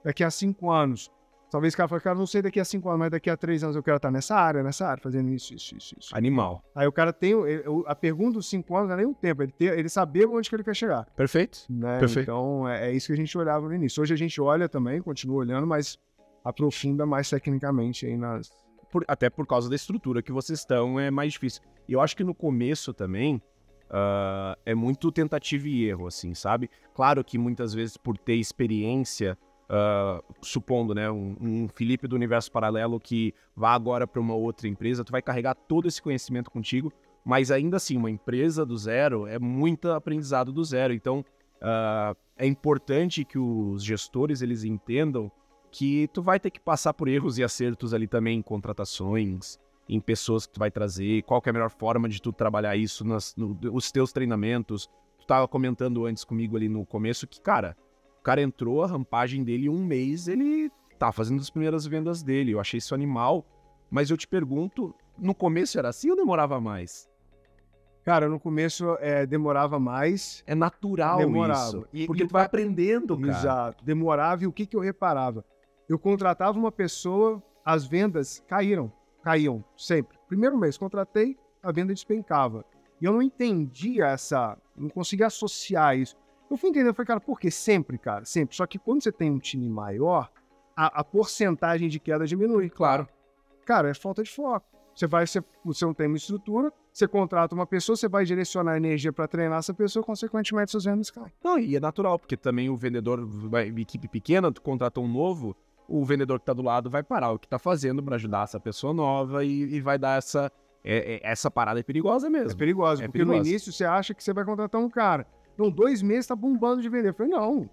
daqui a 5 anos, talvez o cara fale, cara, não sei daqui a 5 anos, mas daqui a 3 anos eu quero estar nessa área, fazendo isso. Animal. Aí o cara tem, a pergunta dos 5 anos não é nem o tempo, ele saber onde que ele quer chegar. Perfeito. Né? Perfeito. Então, é isso que a gente olhava no início. Hoje a gente olha também, continua olhando, mas aprofunda mais tecnicamente aí nas... Até por causa da estrutura que vocês estão, é mais difícil. E eu acho que no começo também, é muito tentativa e erro, assim, sabe? Claro que muitas vezes por ter experiência... supondo, né, um Felipe do Universo Paralelo que vá agora para uma outra empresa, tu vai carregar todo esse conhecimento contigo, mas ainda assim, uma empresa do zero é muito aprendizado do zero, então é importante que os gestores, eles entendam que tu vai ter que passar por erros e acertos ali também em contratações, em pessoas que tu vai trazer, qual que é a melhor forma de tu trabalhar isso nos teus treinamentos. Tu tava comentando antes comigo ali no começo que, cara, o cara entrou, a rampagem dele, 1 mês, ele tá fazendo as primeiras vendas dele. Eu achei isso animal. Mas eu te pergunto, no começo era assim ou demorava mais? Cara, no começo demorava mais. É natural isso. Porque tu vai aprendendo, cara. Exato. Demorava e o que eu reparava? Eu contratava uma pessoa, as vendas caíam sempre. Primeiro mês, contratei, a venda despencava. E eu não entendia não conseguia associar isso. Eu fui entendendo, eu falei, cara, por quê? Sempre, cara, sempre. Só que quando você tem um time maior, a porcentagem de queda diminui. Claro. Cara, é falta de foco. Você não tem uma estrutura, você contrata uma pessoa, você vai direcionar energia para treinar essa pessoa, consequentemente suas vendas caem. Não, e é natural, porque também o vendedor, equipe pequena, tu contrata um novo, o vendedor que tá do lado vai parar o que tá fazendo para ajudar essa pessoa nova e vai dar essa parada é perigosa mesmo. É perigoso, porque no início você acha que você vai contratar um cara. Não, 2 meses tá bombando de vender. Eu falei, não.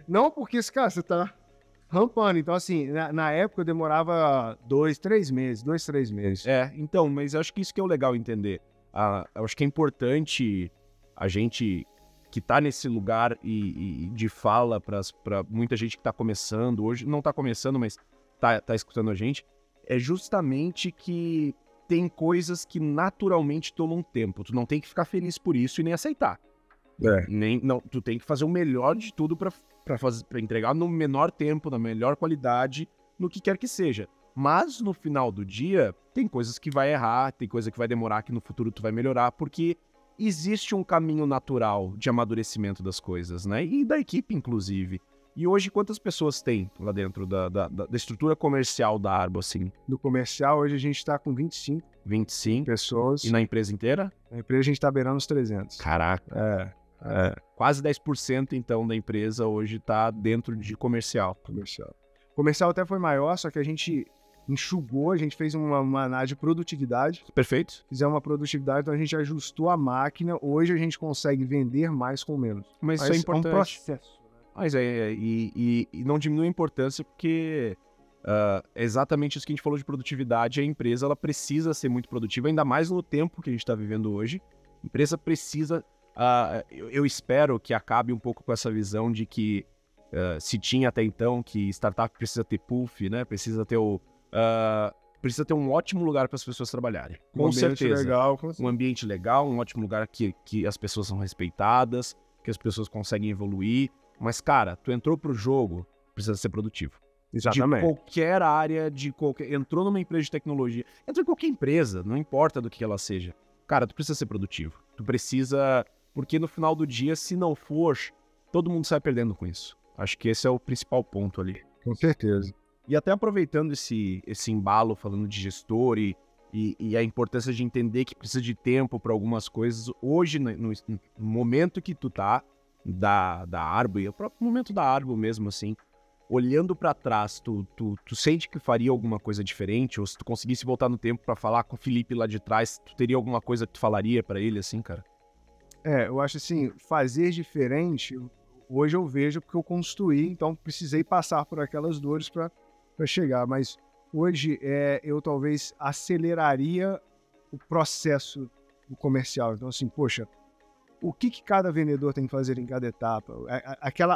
Não porque esse cara, você tá rampando. Então, assim, na época eu demorava 2, 3 meses. Então, mas eu acho que isso que é o legal entender. Eu acho que é importante a gente que tá nesse lugar e de fala pra muita gente que tá começando, hoje não tá começando, mas tá escutando a gente, é justamente que tem coisas que naturalmente tomam tempo. Tu não tem que ficar feliz por isso e nem aceitar. Tu tem que fazer o melhor de tudo pra entregar no menor tempo, na melhor qualidade, no que quer que seja. Mas no final do dia, tem coisas que vai errar, tem coisa que vai demorar, que no futuro tu vai melhorar, porque existe um caminho natural de amadurecimento das coisas, né? E da equipe, inclusive. E hoje, quantas pessoas tem lá dentro da estrutura comercial da Arbo, assim? No comercial, hoje a gente tá com 25 pessoas. E na empresa inteira? Na empresa a gente tá beirando os 300. Caraca. Quase 10% então da empresa hoje tá dentro de comercial. Comercial até foi maior, só que a gente enxugou, a gente fez uma análise de produtividade. Perfeito. Fizemos uma produtividade, então a gente ajustou a máquina. Hoje a gente consegue vender mais com menos. Mas isso é importante. É um processo. Mas e não diminui a importância porque é exatamente isso que a gente falou de produtividade. A empresa ela precisa ser muito produtiva, ainda mais no tempo que a gente está vivendo hoje. A empresa precisa... eu espero que acabe um pouco com essa visão de que se tinha até então que startup precisa ter puff, né? Precisa ter um ótimo lugar para as pessoas trabalharem. Com certeza. Um ambiente legal, um ótimo lugar que as pessoas são respeitadas, que as pessoas conseguem evoluir. Mas, cara, tu entrou pro jogo, precisa ser produtivo. Exatamente. De qualquer área, entrou numa empresa de tecnologia, entrou em qualquer empresa, não importa do que ela seja. Cara, tu precisa ser produtivo. Tu precisa... Porque no final do dia, se não for, todo mundo sai perdendo com isso. Acho que esse é o principal ponto ali. Com certeza. E até aproveitando esse embalo, falando de gestor e a importância de entender que precisa de tempo para algumas coisas, hoje, no momento que tu tá, da Arbo, e o próprio momento da Arbo mesmo, assim, olhando para trás, tu sente que faria alguma coisa diferente? Ou se tu conseguisse voltar no tempo para falar com o Felipe lá de trás, tu teria alguma coisa que tu falaria para ele, assim, cara? Eu acho assim, fazer diferente, hoje eu vejo porque eu construí, então precisei passar por aquelas dores para chegar, mas hoje eu talvez aceleraria o processo do comercial. Então assim, poxa, o que cada vendedor tem que fazer em cada etapa?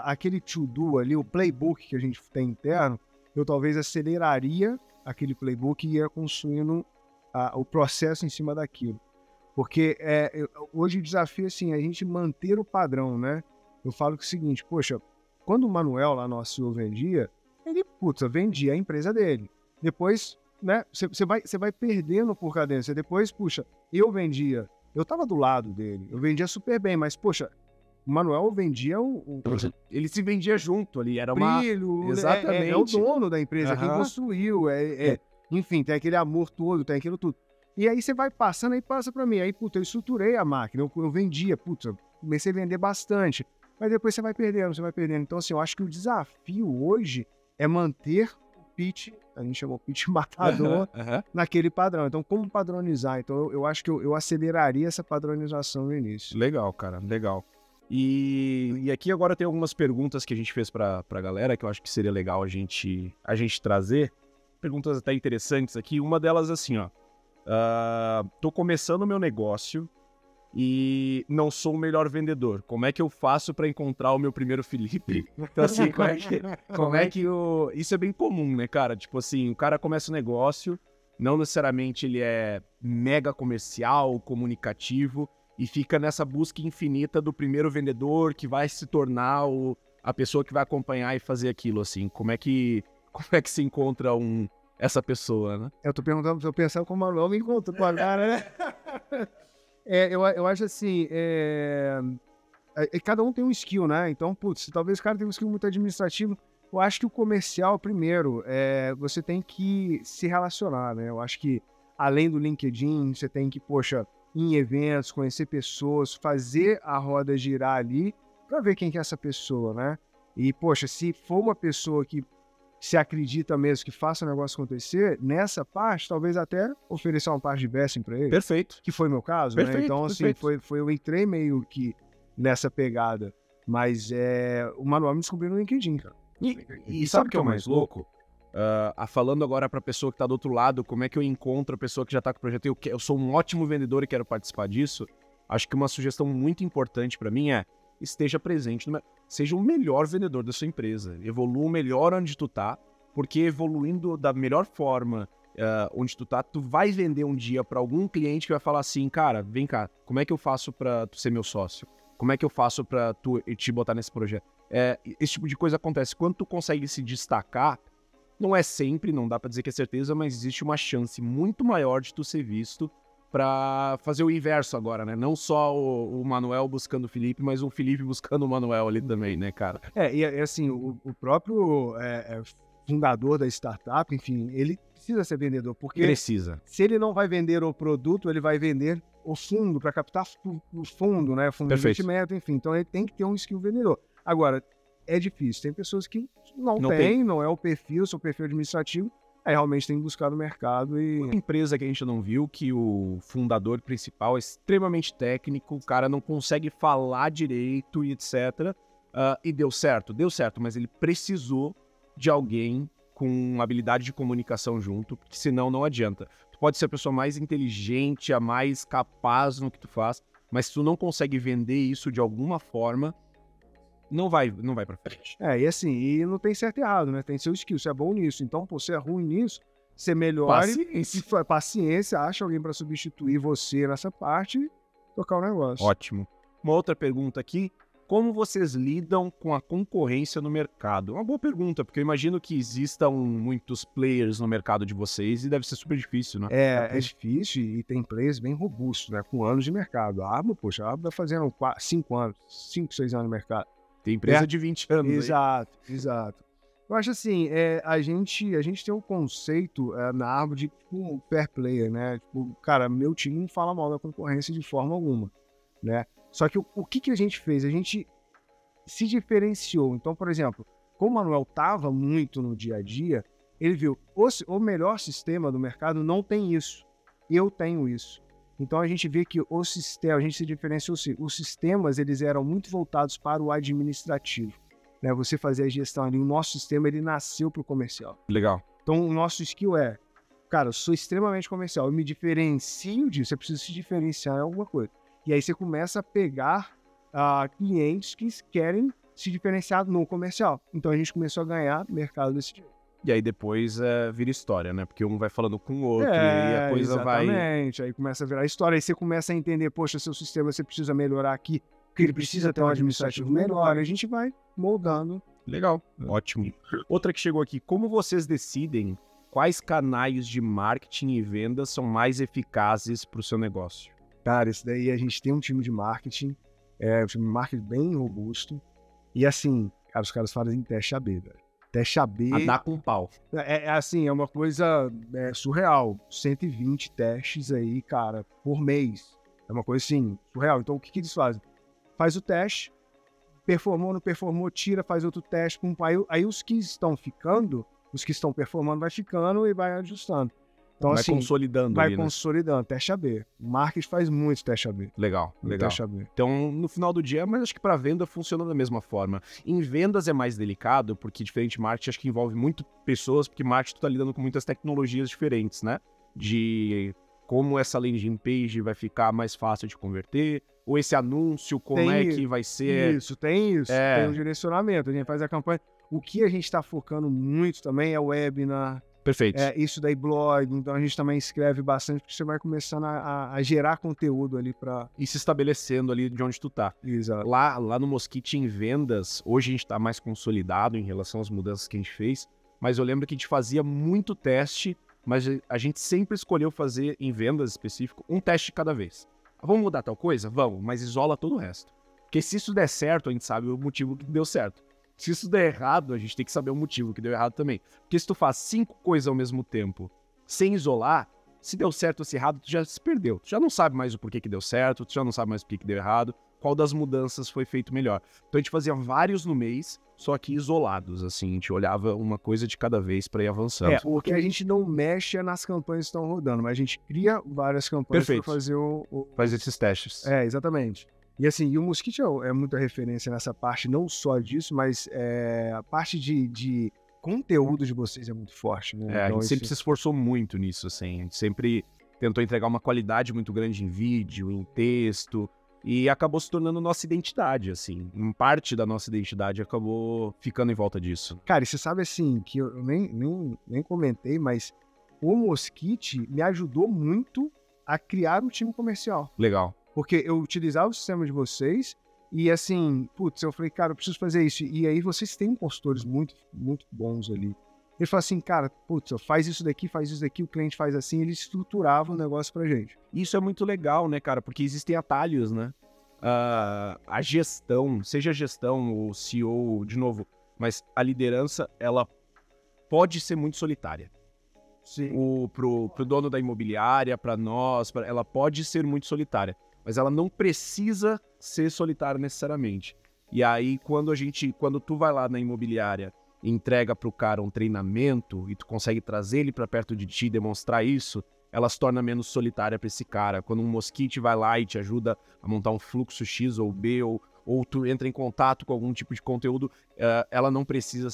Aquele to-do ali, o playbook que a gente tem interno, eu talvez aceleraria aquele playbook e ia construindo o processo em cima daquilo. Porque hoje o desafio é assim, a gente manter o padrão, né? Eu falo que é o seguinte, poxa, quando o Manuel, lá nosso CEO, vendia, ele, vendia a empresa dele. Depois, né, você vai perdendo por cadência. Depois, puxa, eu vendia, eu tava do lado dele, eu vendia super bem, mas, poxa, o Manuel vendia ele se vendia junto ali, era brilho, exatamente. É o dono da empresa, quem construiu, enfim, tem aquele amor todo, tem aquilo tudo. E aí você vai passando, aí passa pra mim. Aí, eu estruturei a máquina, eu vendia, comecei a vender bastante. Mas depois você vai perdendo. Então, assim, eu acho que o desafio hoje é manter o pitch, a gente chamou pitch matador, naquele padrão. Então, como padronizar? Então, eu acho que eu aceleraria essa padronização no início. Legal, cara, legal. E aqui agora tem algumas perguntas que a gente fez pra galera, que eu acho que seria legal a gente trazer. Perguntas até interessantes aqui. Uma delas assim, ó. Tô começando o meu negócio e não sou o melhor vendedor. Como é que eu faço para encontrar o meu primeiro Felipe? Então, assim, como é que isso é bem comum, né, cara? Tipo assim, o cara começa um negócio, não necessariamente ele é mega comercial, comunicativo, e fica nessa busca infinita do primeiro vendedor que vai se tornar a pessoa que vai acompanhar e fazer aquilo, assim. Como é que se encontra essa pessoa, né? Eu tô perguntando, eu pensando como o Manuel me encontrou com a cara, né? Eu acho assim, cada um tem um skill, né? Então, talvez o cara tenha um skill muito administrativo. Eu acho que o comercial, primeiro, você tem que se relacionar, né? Eu acho que, além do LinkedIn, você tem que, poxa, ir em eventos, conhecer pessoas, fazer a roda girar ali para ver quem que é essa pessoa, né? E, poxa, se for uma pessoa que se acredita mesmo que faça o negócio acontecer, nessa parte, talvez até oferecer uma parte de vesting para ele. Perfeito. Que foi meu caso, Perfeito, né? Então, assim, eu entrei meio que nessa pegada. Mas o Manuel me descobriu no LinkedIn, cara. E sabe o que é o mais louco? Falando agora para a pessoa que está do outro lado, como é que eu encontro a pessoa que já está com o projeto? Eu sou um ótimo vendedor e quero participar disso. Acho que uma sugestão muito importante para mim é esteja presente, seja o melhor vendedor da sua empresa. Evolua o melhor onde tu tá, porque evoluindo da melhor forma onde tu tá, tu vai vender um dia para algum cliente que vai falar assim, cara, vem cá, como é que eu faço para tu ser meu sócio? Como é que eu faço para tu te botar nesse projeto? Esse tipo de coisa acontece. Quando tu consegue se destacar, não é sempre, não dá para dizer que é certeza, mas existe uma chance muito maior de tu ser visto para fazer o inverso agora, né? Não só o Manuel buscando o Felipe, mas o Felipe buscando o Manuel ali também, né, cara? E assim, o próprio fundador da startup, enfim, ele precisa ser vendedor, porque precisa. Se ele não vai vender o produto, ele vai vender o fundo para captar o fundo, né? Fundo de investimento, enfim. Então ele tem que ter um skill vendedor. Agora, é difícil. Tem pessoas que não tem, não é o perfil, seu perfil administrativo. Aí realmente tem que buscar no mercado e... Uma empresa que a gente não viu, que o fundador principal é extremamente técnico, o cara não consegue falar direito e etc. E deu certo, mas ele precisou de alguém com habilidade de comunicação junto, porque senão não adianta. Tu pode ser a pessoa mais inteligente, a mais capaz no que tu faz, mas se tu não consegue vender isso de alguma forma, não vai pra frente. E assim, e não tem certo e errado, né? Tem seu skill, você é bom nisso. Então, pô, você é ruim nisso, você melhora. Paciência, acha alguém para substituir você nessa parte e tocar o negócio. Ótimo. Uma outra pergunta aqui. Como vocês lidam com a concorrência no mercado? Uma boa pergunta, porque eu imagino que existam muitos players no mercado de vocês e deve ser super difícil, né? É difícil e tem players bem robustos, né? Com anos de mercado. A Aba vai fazendo 5 anos, 5, 6 anos de mercado. Tem empresa de 20 anos. Exato. Eu acho assim, a gente tem um conceito na árvore de tipo, fair player, né? Tipo, cara, meu time não fala mal da concorrência de forma alguma, né? Só que o que a gente fez? A gente se diferenciou. Então, por exemplo, como o Manuel estava muito no dia a dia, ele viu, o melhor sistema do mercado não tem isso. Eu tenho isso. Então, a gente vê que a gente se diferenciou. Os sistemas, eles eram muito voltados para o administrativo. Né? Você fazer a gestão ali. O nosso sistema, ele nasceu para o comercial. Legal. Então, o nosso skill cara, eu sou extremamente comercial. Eu me diferencio disso. Você precisa se diferenciar em alguma coisa. E aí você começa a pegar clientes que querem se diferenciar no comercial. Então a gente começou a ganhar mercado desse tipo. E aí depois vira história, né? Porque um vai falando com o outro e a coisa exatamente. Aí começa a virar história. Aí você começa a entender, poxa, seu sistema você precisa melhorar aqui, porque ele precisa ter um administrativo melhor. A gente vai moldando. Legal, ótimo. Outra que chegou aqui, como vocês decidem quais canais de marketing e vendas são mais eficazes para o seu negócio? Cara, isso daí a gente tem um time de marketing, um time de marketing bem robusto. E assim, cara, os caras fazem teste AB, velho. Teste AB... A dar com pau. Assim, é uma coisa surreal. 120 testes aí, cara, por mês. É uma coisa assim, surreal. Então, o que eles fazem? Faz o teste, performou, não performou, tira, faz outro teste. Aí os que estão ficando, os que estão performando, vai ficando e vai ajustando. Então, vai assim, consolidando. Vai consolidando. Teste AB. O marketing faz muito teste AB. Legal. Teste AB. Então, no final do dia, mas acho que para venda funciona da mesma forma. Em vendas é mais delicado, porque diferente de marketing, acho que envolve muito pessoas, porque marketing tu tá lidando com muitas tecnologias diferentes, né? De como essa landing page vai ficar mais fácil de converter, ou esse anúncio, como que vai ser... Tem isso. Tem um direcionamento. A gente faz a campanha. O que a gente está focando muito também é webinar. Perfeito. Isso daí, blog. Então a gente também escreve bastante, porque você vai começando a gerar conteúdo ali para... E se estabelecendo ali de onde tu tá. Exato. Lá no Mosquite, em vendas, hoje a gente tá mais consolidado em relação às mudanças que a gente fez, mas eu lembro que a gente fazia muito teste, mas a gente sempre escolheu fazer, em vendas específico, um teste de cada vez. Vamos mudar tal coisa? Vamos, mas isola todo o resto. Porque se isso der certo, a gente sabe o motivo que deu certo. Se isso der errado, a gente tem que saber o motivo que deu errado também. Porque se tu faz 5 coisas ao mesmo tempo, sem isolar, se deu certo ou se errado, tu já se perdeu. Tu já não sabe mais o porquê que deu certo, tu já não sabe mais o porquê que deu errado, qual das mudanças foi feito melhor. Então a gente fazia vários no mês, só que isolados, assim, a gente olhava uma coisa de cada vez para ir avançando. Porque a gente não mexe nas campanhas que estão rodando, mas a gente cria várias campanhas para fazer fazer esses testes. Exatamente. E assim, e o Mosquite é muita referência nessa parte, não só disso, mas a parte de conteúdo de vocês é muito forte, né? Então, a gente sempre se esforçou muito nisso, assim. A gente sempre tentou entregar uma qualidade muito grande em vídeo, em texto, e acabou se tornando nossa identidade, assim. Parte da nossa identidade acabou ficando em volta disso. Cara, e você sabe, assim, que eu nem comentei, mas o Mosquite me ajudou muito a criar o time comercial. Legal. Porque eu utilizava o sistema de vocês e, assim, putz, eu falei, cara, eu preciso fazer isso. E aí vocês têm consultores muito, muito bons ali. Ele falou assim, cara, putz, faz isso daqui, o cliente faz assim, ele estruturava o negócio pra gente. Isso é muito legal, né, cara? Porque existem atalhos, né? A gestão, seja a gestão ou CEO, de novo, mas a liderança, ela pode ser muito solitária. Sim. Pro dono da imobiliária, para nós, ela pode ser muito solitária, mas ela não precisa ser solitária necessariamente. E aí, quando tu vai lá na imobiliária e entrega pro cara um treinamento e tu consegue trazer ele para perto de ti e demonstrar isso, ela se torna menos solitária para esse cara. Quando um Mosquite vai lá e te ajuda a montar um fluxo X ou B, ou tu entra em contato com algum tipo de conteúdo, ela não precisa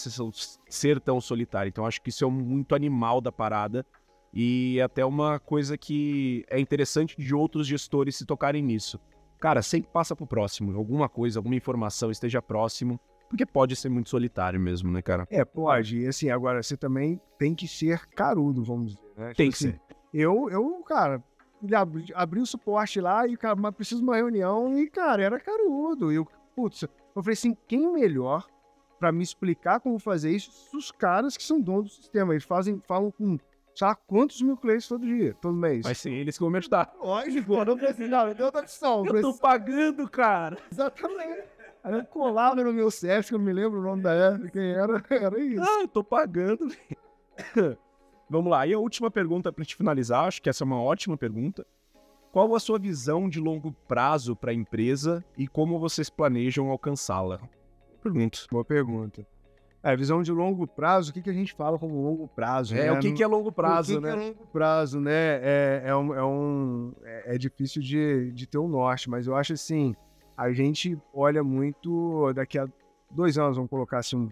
ser tão solitária. Então, acho que isso é muito animal da parada e até uma coisa que é interessante de outros gestores se tocarem nisso. Cara, sempre passa pro próximo. Alguma coisa, alguma informação esteja próximo, porque pode ser muito solitário mesmo, né, cara? Pode. E assim, agora, você também tem que ser carudo, vamos dizer, né? Tem que ser. Cara, abri o suporte lá e, cara, mas preciso de uma reunião e, cara, era carudo. Eu falei assim, quem melhor pra me explicar como fazer isso? Os caras que são donos do sistema. Eles falam com, sabe quantos mil clientes todo dia, todo mês. Mas sim, eles que vão me ajudar. Lógico, não precisa, não tem outra opção. Eu tô pagando, cara. Exatamente. Aí eu colava no meu CEF, que eu não me lembro o nome da época, quem era isso. Eu tô pagando. Vamos lá, e a última pergunta pra te finalizar, acho que essa é uma ótima pergunta. Qual a sua visão de longo prazo para a empresa e como vocês planejam alcançá-la? Boa pergunta. Visão de longo prazo, o que a gente fala como longo prazo? Né? O que é longo prazo, né? O que é longo prazo, né? É difícil de ter um norte, mas eu acho assim, a gente olha muito daqui a 2 anos, vamos colocar assim,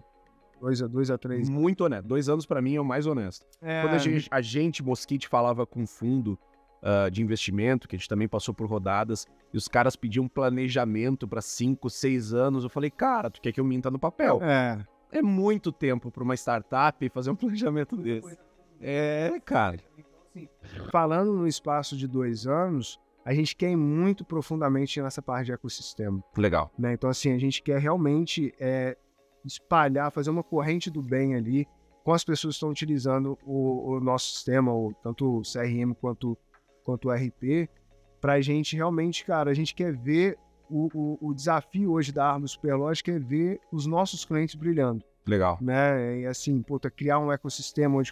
2 a 3. Muito honesto. 2 anos pra mim é o mais honesto. Quando a gente, Mosquite, falava com fundo de investimento, que a gente também passou por rodadas, e os caras pediam planejamento pra 5, 6 anos, eu falei, cara, tu quer que eu minta no papel? É muito tempo pra uma startup fazer um planejamento desse. Cara. Falando no espaço de 2 anos, a gente quer ir muito profundamente nessa parte de ecossistema. Legal. Né? Então, assim, a gente quer realmente espalhar, fazer uma corrente do bem ali com as pessoas que estão utilizando o nosso sistema, tanto o CRM quanto o RP, para a gente realmente, cara, a gente quer ver o desafio hoje da Arma Superlógica é ver os nossos clientes brilhando. Legal. Né? E assim, criar um ecossistema onde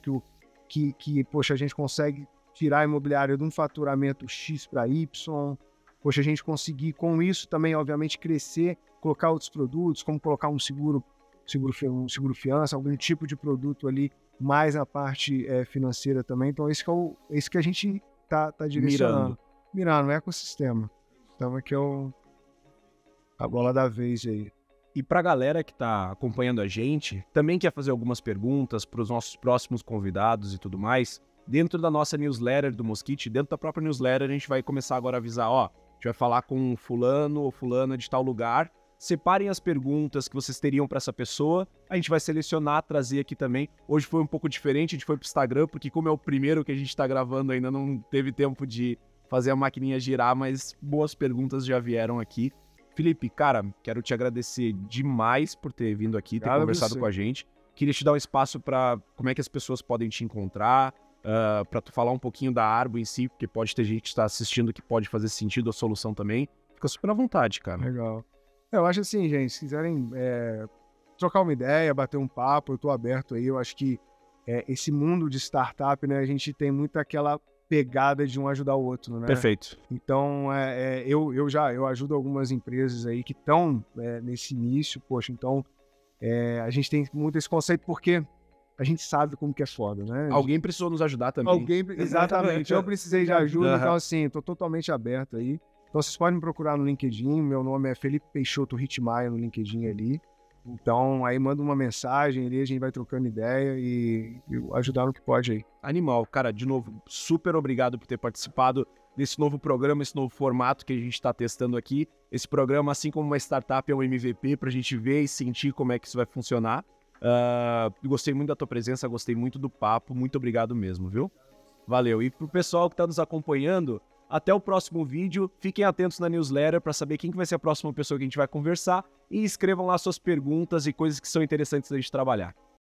a gente consegue tirar a imobiliária de um faturamento X para Y, a gente conseguir com isso também, obviamente, crescer, colocar outros produtos, como colocar um seguro fiança, algum tipo de produto ali, mais na parte financeira também. Então, isso que a gente tá direcionando. Mirando o ecossistema. Então, aqui é a bola da vez aí. E pra galera que tá acompanhando a gente, também quer fazer algumas perguntas pros nossos próximos convidados e tudo mais, dentro da nossa newsletter do Mosquite, dentro da própria newsletter, a gente vai começar agora a avisar, a gente vai falar com fulano ou fulana de tal lugar, separem as perguntas que vocês teriam para essa pessoa, a gente vai selecionar, trazer aqui também. Hoje foi um pouco diferente, a gente foi pro Instagram, porque como é o primeiro que a gente tá gravando, ainda não teve tempo de fazer a maquininha girar, mas boas perguntas já vieram aqui. Felipe, cara, quero te agradecer demais por ter vindo aqui, ter conversado com a gente. Queria te dar um espaço para como é que as pessoas podem te encontrar, para tu falar um pouquinho da Arbo em si, porque pode ter gente que está assistindo que pode fazer sentido a solução também. Fica super à vontade, cara. Legal. Eu acho assim, gente, se quiserem trocar uma ideia, bater um papo, eu estou aberto aí. Eu acho que esse mundo de startup, né, a gente tem muito aquela pegada de um ajudar o outro, né? Perfeito. Então, eu ajudo algumas empresas aí que estão nesse início, poxa, então a gente tem muito esse conceito porque a gente sabe como que é foda, né? Alguém precisou nos ajudar também. Exatamente, eu precisei de ajuda, então assim, estou totalmente aberto aí. Então vocês podem me procurar no LinkedIn, meu nome é Felipe Peixoto Ritmaia no LinkedIn ali. Então aí manda uma mensagem ali, a gente vai trocando ideia e ajudar no que pode aí. Animal, cara, de novo, super obrigado por ter participado desse novo programa, esse novo formato que a gente está testando aqui. Esse programa, assim como uma startup, é um MVP para a gente ver e sentir como é que isso vai funcionar. Gostei muito da tua presença, gostei muito do papo, muito obrigado mesmo, viu? Valeu. E pro pessoal que está nos acompanhando, até o próximo vídeo. Fiquem atentos na newsletter para saber quem que vai ser a próxima pessoa que a gente vai conversar e escrevam lá suas perguntas e coisas que são interessantes da gente trabalhar.